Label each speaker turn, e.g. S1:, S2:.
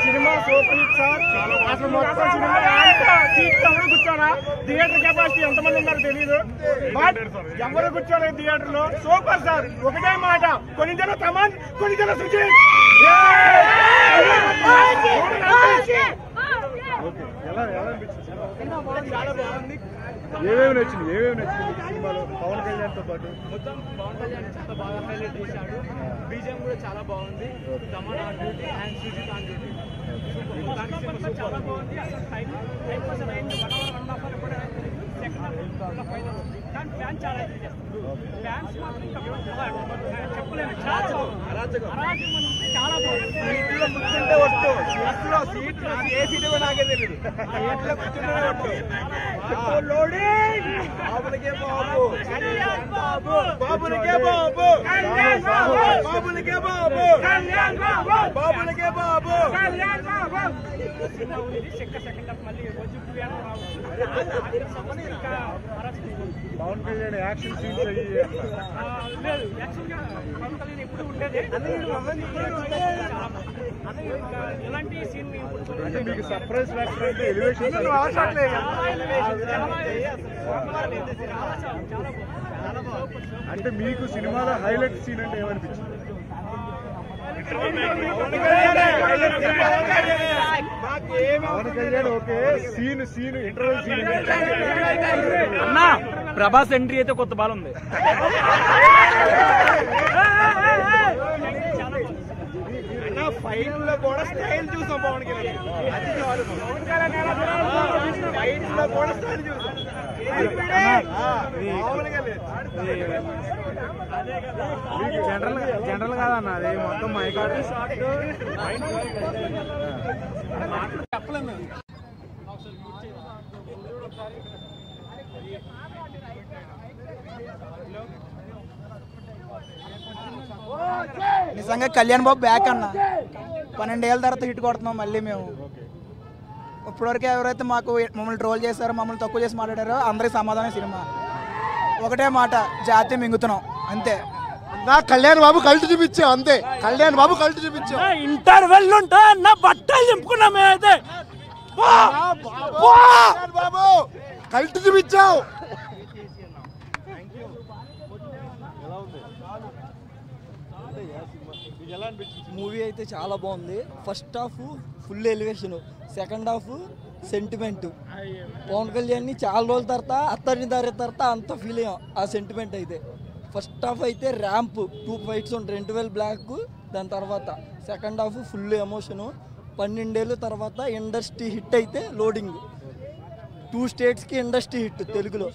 S1: Cinema super hit sir. అసలు మొత్తం cinema seat ఎవరు కూర్చోరా, థియేటర్ కెపాసిటీ ఎంతమంది ఉన్నారో తెలియదు, బట్ ఎవరు కూర్చోలేదు థియేటర్ లో. Super sir. ఒకటే మాట, కొన్ని జన తమన్, కొన్ని జన సుజిత్. చాలా బాగుంది.
S2: ఏమేమి నచ్చింది సినిమాలో పవన్ కళ్యాణ్ తో పాటు?
S1: మొత్తం పవన్ కళ్యాణ్ చాలా బాగా హైలైట్ చేశాడు. బీజం కూడా చాలా బాగుంది. Thaman on duty and Sujeeth on duty. చాలా బాగుంది. అసలు టైం అసలు అయింది 1 hour 1.5 hour కూడా సెకండ్ హాఫ్ ఇంకా ఫైనల్ ఉంది. కానీ ఫ్యాన్స్ చాలా ఎంజాయ్ చేస్తారు. ఫ్యాన్స్ మాత్రం ఇంకా చెప్పలేము. చాలా చాలా బాగుంది. సీట్లో కూర్చుంటే వస్తు బస్సులో సీట్లో ఏ సీట్ కూడా నాకే తెలియదు. సీట్లో కూర్చుంటే వస్తు బాబులకే బాబు, బాబులకే బాబు, బాబులకే బాబు, బాబులకే బాబు.
S2: పవన్ కళ్యాణ్ యాక్షన్ సీన్స్
S1: లేదు, యాక్చువల్గా పవన్ కళ్యాణ్ ఎప్పుడు ఉండేది. ఎలాంటి సీన్
S2: అంటే మీకు సర్ప్రైజ్ ఫ్యాక్టర్ అంటే ఎలివేషన్ అంటే మీకు సినిమాలో హైలైట్ సీన్ అంటే ఏమనిపించింది? Pawan Kalyan okay, scene interval scene
S1: అన్నా ప్రభాస్ ఎంట్రీ అయితే కొత్త బాల్ ఉంది. ఫైట్ లో కూడా స్టైల్ చూసాం పవన్ కళ్యాణ్. ఫైట్ లో కూడా స్టైల్ చూసాం.
S2: జనరల్ కాదన్న, అది మొత్తం మైకాడు
S1: చెప్పలేము.
S3: నిజంగా కళ్యాణ్ బాబు బ్యాక్ అన్న. 12 ఏళ్ళ తర్వాత హిట్ కొడుతున్నాం మళ్ళీ మేము. ఇప్పటివరకు ఎవరైతే మమ్మల్ని ట్రోల్ చేశారో, మమ్మల్ని తక్కువ చేసి మాట్లాడారో అందరికి సమాధానం సినిమా. ఒకటే మాట, జాతి మింగుతున్నాం అంతే.
S2: కళ్యాణ్ బాబు కల్ట్ చూపించావు అంతే. కళ్యాణ్ బాబు కల్ట్ చూపించావు.
S1: ఇంటర్వెల్ ఉంటే నా బట్టలు చింపుకున్నాం మేమైతే.
S2: బాబు కల్ట్ చూపించావు.
S4: మూవీ అయితే చాలా బాగుంది. First half full elevation, second half sentiment. Pawan కళ్యాణ్ని చాలా రోజుల తర్వాత అత్తరిని దారి తర్వాత అంత ఫీల్ అయ్యాం ఆ సెంటిమెంట్ అయితే. ఫస్ట్ హాఫ్ అయితే ర్యాంప్ 2 ఫైట్స్ ఉంటాయి, 2012 బ్లాక్. దాని తర్వాత సెకండ్ హాఫ్ ఫుల్ ఎమోషను. 12 ఏళ్ళ తర్వాత ఇండస్ట్రీ హిట్ అయితే లోడింగ్. 2 స్టేట్స్కి ఇండస్ట్రీ హిట్ తెలుగులో.